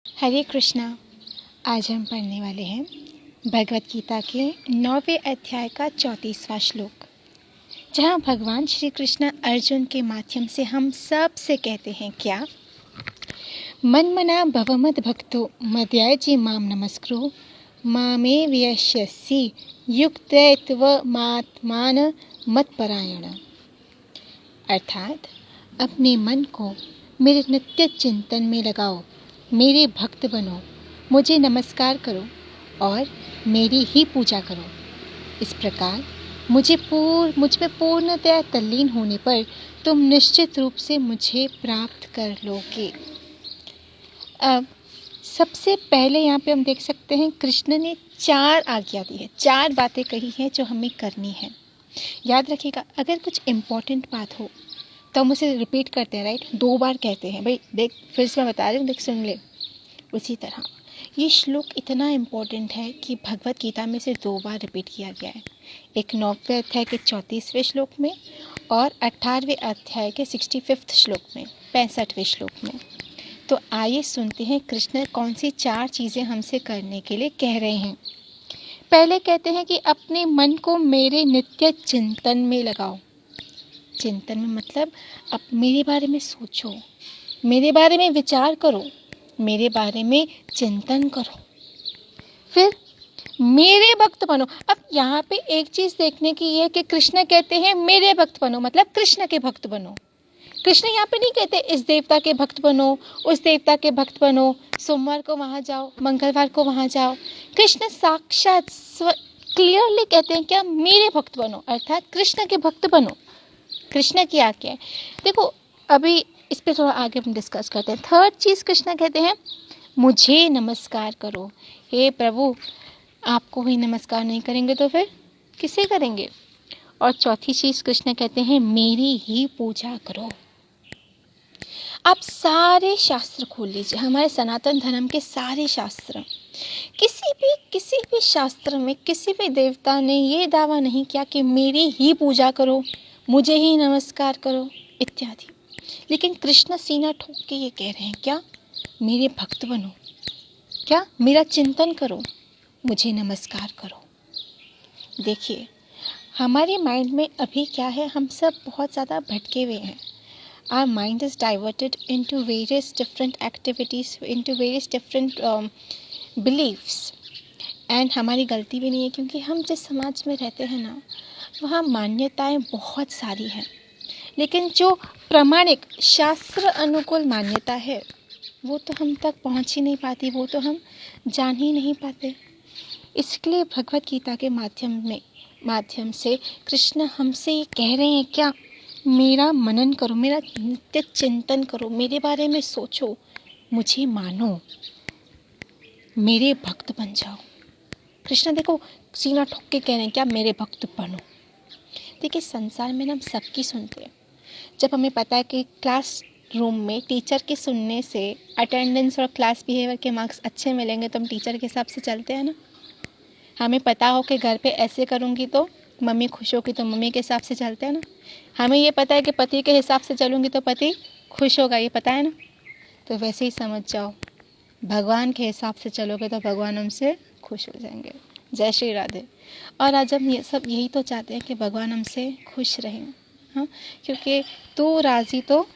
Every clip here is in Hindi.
हरे कृष्णा। आज हम पढ़ने वाले हैं भगवत गीता के 9वें अध्याय का 34वां श्लोक, जहाँ भगवान श्री कृष्ण अर्जुन के माध्यम से हम सब से कहते हैं क्या? मन मना भवमद भक्तो मद्याजी माम नमस्कुरु मामे व्यस्यसि युक्तैत्वमात्मान मत्परायण। अर्थात अपने मन को मेरे नित्य चिंतन में लगाओ, मेरे भक्त बनो, मुझे नमस्कार करो और मेरी ही पूजा करो। इस प्रकार मुझ में पूर्णतया तल्लीन होने पर तुम निश्चित रूप से मुझे प्राप्त कर लोगे। अब सबसे पहले यहाँ पे हम देख सकते हैं कृष्ण ने 4 आज्ञा दी है, 4 बातें कही हैं जो हमें करनी है। याद रखिएगा, अगर कुछ इम्पोर्टेंट बात हो तो हम उसे रिपीट करते हैं, राइट? 2 बार कहते हैं, भाई देख फिर से मैं बता रही हूँ, देख सुन ले। उसी तरह ये श्लोक इतना इम्पोर्टेंट है कि भगवत गीता में से 2 बार रिपीट किया गया है, एक 9वें अध्याय के 34वें श्लोक में और 18वें अध्याय के 65वें श्लोक में, 65वें श्लोक में। तो आइए सुनते हैं कृष्ण कौन सी 4 चीज़ें हमसे करने के लिए कह रहे हैं। पहले कहते हैं कि अपने मन को मेरे नित्य चिंतन में लगाओ। चिंतन में मतलब अब मेरे बारे में सोचो, मेरे बारे में विचार करो, मेरे बारे में चिंतन करो। फिर मेरे भक्त बनो। अब यहाँ पे एक चीज़ देखने की है कि कृष्ण कहते हैं मेरे भक्त बनो, मतलब कृष्ण के भक्त बनो। कृष्ण यहाँ पे नहीं कहते इस देवता के भक्त बनो, उस देवता के भक्त बनो, सोमवार को वहाँ जाओ, मंगलवार को वहाँ जाओ। कृष्ण साक्षात क्लियरली कहते हैं क्या? मेरे भक्त बनो, अर्थात कृष्ण के भक्त बनो। कृष्ण की आज्ञा है। देखो अभी इस पे थोड़ा आगे हम डिस्कस करते हैं। 3rd चीज़ कृष्ण कहते हैं मुझे नमस्कार करो। हे प्रभु, आपको ही नमस्कार नहीं करेंगे तो फिर किसे करेंगे? और 4थी चीज़ कृष्ण कहते हैं मेरी ही पूजा करो। आप सारे शास्त्र खोल लीजिए, हमारे सनातन धर्म के सारे शास्त्र, किसी भी शास्त्र में किसी भी देवता ने ये दावा नहीं किया कि मेरी ही पूजा करो, मुझे ही नमस्कार करो इत्यादि। लेकिन कृष्ण सीना ठोक के ये कह रहे हैं क्या? मेरे भक्त बनो, क्या मेरा चिंतन करो, मुझे नमस्कार करो। देखिए हमारे माइंड में अभी क्या है, हम सब बहुत ज़्यादा भटके हुए हैं। Our mind is diverted into various different activities, into various different beliefs. And हमारी गलती भी नहीं है, क्योंकि हम जिस समाज में रहते हैं ना, वहाँ मान्यताएं बहुत सारी हैं, लेकिन जो प्रामाणिक शास्त्र अनुकूल मान्यता है वो तो हम तक पहुँच ही नहीं पाती, वो तो हम जान ही नहीं पाते। इसलिए भगवत गीता के माध्यम से कृष्ण हमसे ये कह रहे हैं क्या? मेरा मनन करो, मेरा नित्य चिंतन करो, मेरे बारे में सोचो, मुझे मानो, मेरे भक्त बन जाओ। कृष्ण देखो सीना ठोक के कह रहे हैं क्या? मेरे भक्त बनो। देखिए संसार में ना हम सबकी सुनते हैं। जब हमें पता है कि क्लास रूम में टीचर के सुनने से अटेंडेंस और क्लास बिहेवियर के मार्क्स अच्छे मिलेंगे तो हम टीचर के हिसाब से चलते हैं ना। हमें पता हो कि घर पे ऐसे करूँगी तो मम्मी खुश होगी तो मम्मी के हिसाब से चलते हैं ना। हमें ये पता है कि पति के हिसाब से चलूँगी तो पति खुश होगा, ये पता है ना। तो वैसे ही समझ जाओ, भगवान के हिसाब से चलोगे तो भगवान हमसे खुश हो जाएंगे। जय श्री राधे। और आज हम ये सब यही तो चाहते हैं कि भगवान हमसे खुश रहें, हाँ, क्योंकि तू राज़ी तो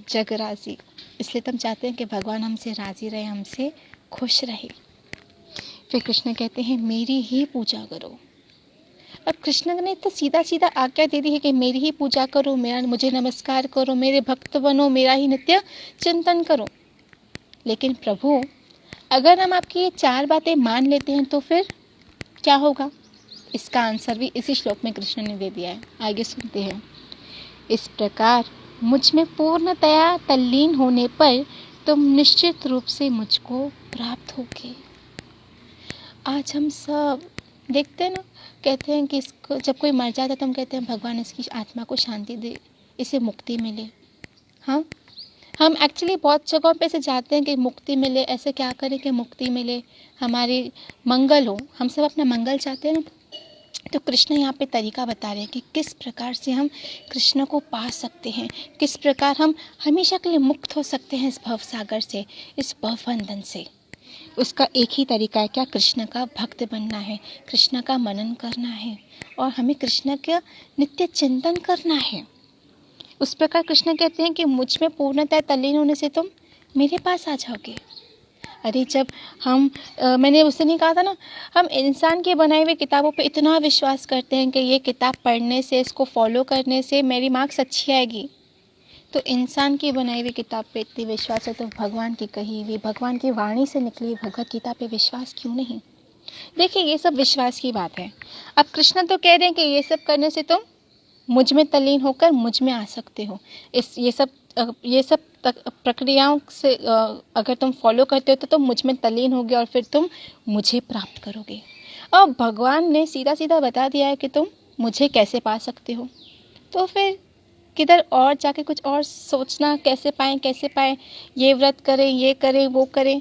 जग राज़ी। इसलिए तो हम चाहते हैं कि भगवान हमसे राज़ी रहे, हमसे खुश रहे। फिर कृष्ण कहते हैं मेरी ही पूजा करो। अब कृष्ण ने तो सीधा सीधा आज्ञा दे दी है कि मेरी ही पूजा करो, मुझे नमस्कार करो, मेरे भक्त बनो, मेरा ही नित्य चिंतन करो। लेकिन प्रभु, अगर हम आपकी ये 4 बातें मान लेते हैं तो फिर क्या होगा? इसका आंसर भी इसी श्लोक में कृष्ण ने दे दिया है। आगे सुनते हैं। इस प्रकार मुझ में पूर्णतया तल्लीन होने पर तुम निश्चित रूप से मुझको प्राप्त होगे। आज हम सब देखते हैं ना, कहते हैं कि इसको जब कोई मर जाता है तो हम कहते हैं भगवान इसकी आत्मा को शांति दे, इसे मुक्ति मिले। हाँ, हम एक्चुअली बहुत जगहों पे से जाते हैं कि मुक्ति मिले, ऐसे क्या करें कि मुक्ति मिले, हमारी मंगल हो। हम सब अपना मंगल चाहते हैं ना। तो कृष्ण यहाँ पे तरीका बता रहे हैं कि किस प्रकार से हम कृष्ण को पा सकते हैं, किस प्रकार हम हमेशा के लिए मुक्त हो सकते हैं इस भव सागर से, इस भव बंधन से। उसका एक ही तरीका है, क्या? कृष्ण का भक्त बनना है, कृष्ण का मनन करना है और हमें कृष्ण का नित्य चिंतन करना है। उस प्रकार कृष्ण कहते हैं कि मुझ में पूर्णतः तल्लीन होने से तुम मेरे पास आ जाओगे। अरे जब हम मैंने उससे नहीं कहा था ना, हम इंसान के बनाए हुए किताबों पे इतना विश्वास करते हैं कि ये किताब पढ़ने से, इसको फॉलो करने से मेरी मार्क्स अच्छी आएगी। तो इंसान की बनाई हुई किताब पे इतनी विश्वास है, तो भगवान की कही हुई, भगवान की वाणी से निकली भगवत गीता पे विश्वास क्यों नहीं? देखिए, ये सब विश्वास की बात है। अब कृष्ण तो कह रहे हैं कि ये सब करने से तुम मुझ में तल्लीन होकर मुझ में आ सकते हो। ये सब प्रक्रियाओं से अगर तुम फॉलो करते हो तो तुम मुझ में तल्लीन होगे और फिर तुम मुझे प्राप्त करोगे। अब भगवान ने सीधा सीधा बता दिया है कि तुम मुझे कैसे पा सकते हो, तो फिर किधर और जाके कुछ और सोचना, कैसे पाएं, ये व्रत करें, ये करें, वो करें।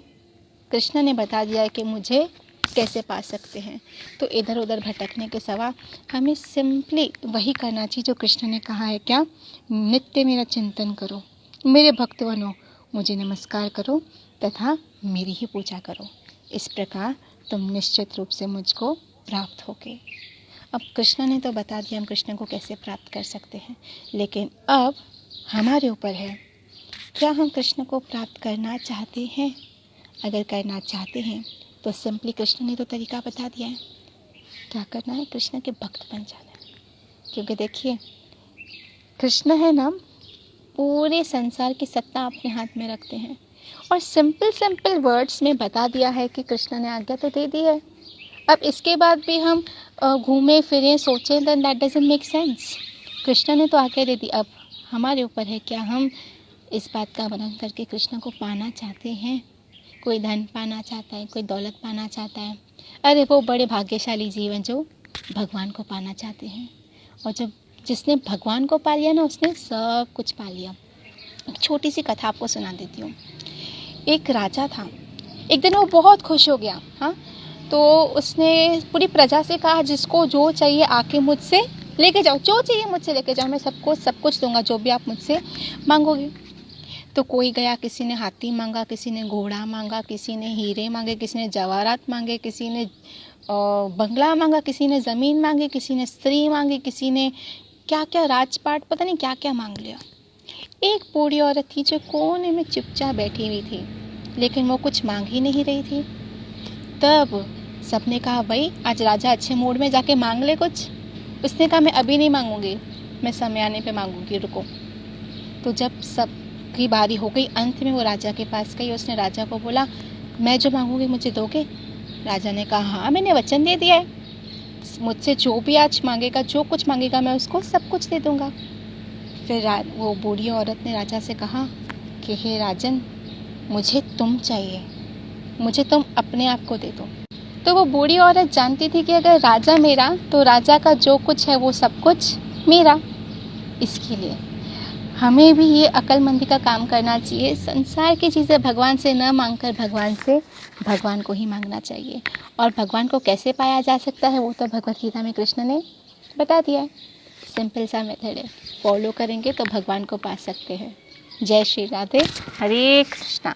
कृष्ण ने बता दिया है कि मुझे कैसे पा सकते हैं। तो इधर उधर भटकने के सिवा हमें सिंपली वही करना चाहिए जो कृष्ण ने कहा है। क्या? नित्य मेरा चिंतन करो, मेरे भक्त बनो, मुझे नमस्कार करो तथा मेरी ही पूजा करो। इस प्रकार तुम निश्चित रूप से मुझको प्राप्त होगे। अब कृष्ण ने तो बता दिया हम कृष्ण को कैसे प्राप्त कर सकते हैं, लेकिन अब हमारे ऊपर है, क्या हम कृष्ण को प्राप्त करना चाहते हैं? अगर करना चाहते हैं तो सिंपली कृष्ण ने तो तरीका बता दिया है। क्या करना है? कृष्ण के भक्त बन जाना है। क्योंकि देखिए, कृष्ण है ना, पूरे संसार की सत्ता अपने हाथ में रखते हैं और सिंपल वर्ड्स में बता दिया है कि कृष्ण ने आज्ञा तो दे दी है। अब इसके बाद भी हम घूमें फिरें सोचें, then that doesn't make sense. Krishna ने तो आज्ञा दे दी, अब हमारे ऊपर है, क्या हम इस बात का वर्णन करके कृष्ण को पाना चाहते हैं? कोई धन पाना चाहता है, कोई दौलत पाना चाहता है, अरे वो बड़े भाग्यशाली जीवन जो भगवान को पाना चाहते हैं। और जब जिसने भगवान को पा लिया ना, उसने सब कुछ पा लिया। एक छोटी सी कथा आपको सुना देती हूँ। एक राजा था, एक दिन वो बहुत खुश हो गया। हाँ, तो उसने पूरी प्रजा से कहा, जिसको जो चाहिए आके मुझसे लेके जाओ, जो चाहिए मुझसे लेके जाओ, मैं सबको सब कुछ दूंगा, जो भी आप मुझसे मांगोगे। तो कोई गया, किसी ने हाथी मांगा, किसी ने घोड़ा मांगा, किसी ने हीरे मांगे, किसी ने जवाहरात मांगे, किसी ने बंगला मांगा, किसी ने ज़मीन मांगी, किसी ने स्त्री मांगी, किसी ने क्या क्या राजपाट, पता नहीं क्या क्या मांग लिया। एक बूढ़ी औरत थी जो कोने में चुपचाप बैठी हुई थी, लेकिन वो कुछ मांग ही नहीं रही थी। तब सबने कहा, भाई आज राजा अच्छे मूड में, जाके मांग ले कुछ। उसने कहा, मैं अभी नहीं मांगूंगी, मैं समय आने पे मांगूंगी, रुको। तो जब सब की बारी हो गई, अंत में वो राजा के पास गई। उसने राजा को बोला, मैं जो मांगूंगी मुझे दोगे? राजा ने कहा, हाँ मैंने वचन दे दिया है, मुझसे जो भी आज मांगेगा, जो कुछ मांगेगा, मैं उसको सब कुछ दे दूंगा। फिर वो बूढ़ी औरत ने राजा से कहा कि हे राजन, मुझे तुम चाहिए, मुझे तुम अपने आप को दे दो। तो वो बूढ़ी औरत जानती थी कि अगर राजा मेरा, तो राजा का जो कुछ है वो सब कुछ मेरा। इसके लिए हमें भी ये अक्लमंदी का काम करना चाहिए। संसार की चीज़ें भगवान से न मांगकर भगवान से भगवान को ही मांगना चाहिए। और भगवान को कैसे पाया जा सकता है वो तो भगवत गीता में कृष्ण ने बता दिया है। सिंपल सा मेथड है, फॉलो करेंगे तो भगवान को पा सकते हैं। जय श्री राधे, हरे कृष्णा।